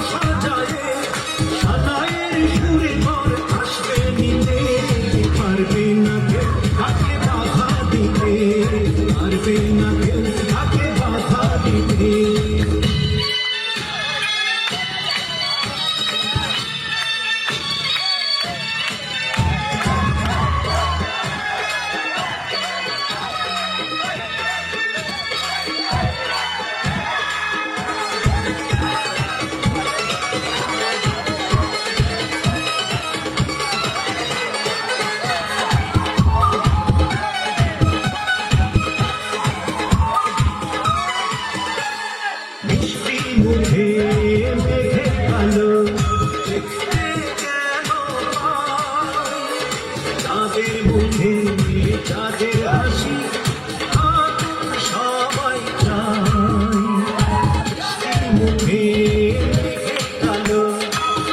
সাজায় সাজায়ের সুরে ঘর আসবে নিতে পারবে না কেউ তাকে বাধা দিতে পারবে না কেউ তাকে বাধা দিতে মিষ্টি মুখে মেঘে কালো দেখতে যেন পাই তাদের মুখে তাদের হাসি আগুন সবাই চায় মিষ্টি মুখে মেঘে কালো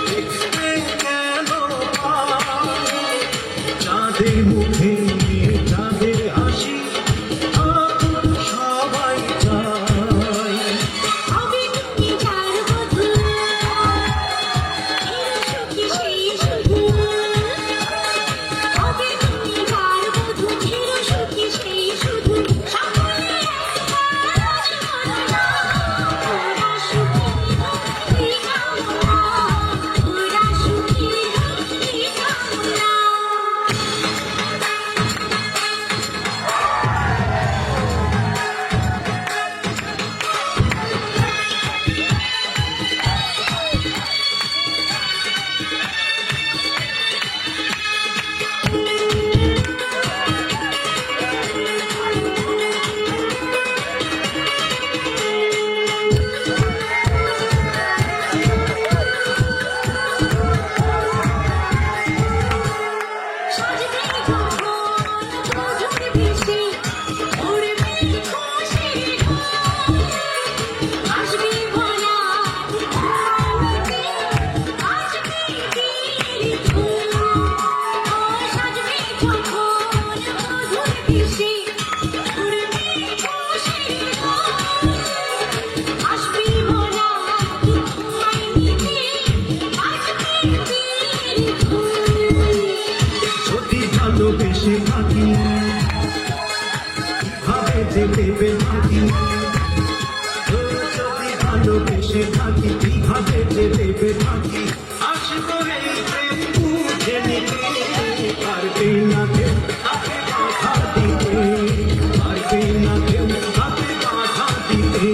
দেখতে যেন পাই তাদের মুখে তাদের হাসি আগুন সবাই চায় ভালোবেসে থাকি ভাবে যে দেবে থাকি যদি ভালোবেসে থাকি কিভাবে যে দেবে থাকি আসবো এই প্রেম বুঝে নিতে পারবে না কেউ তাকে বাধা দিতে পারবে না কেউ তাকে বাধা দিতে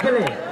ফেলে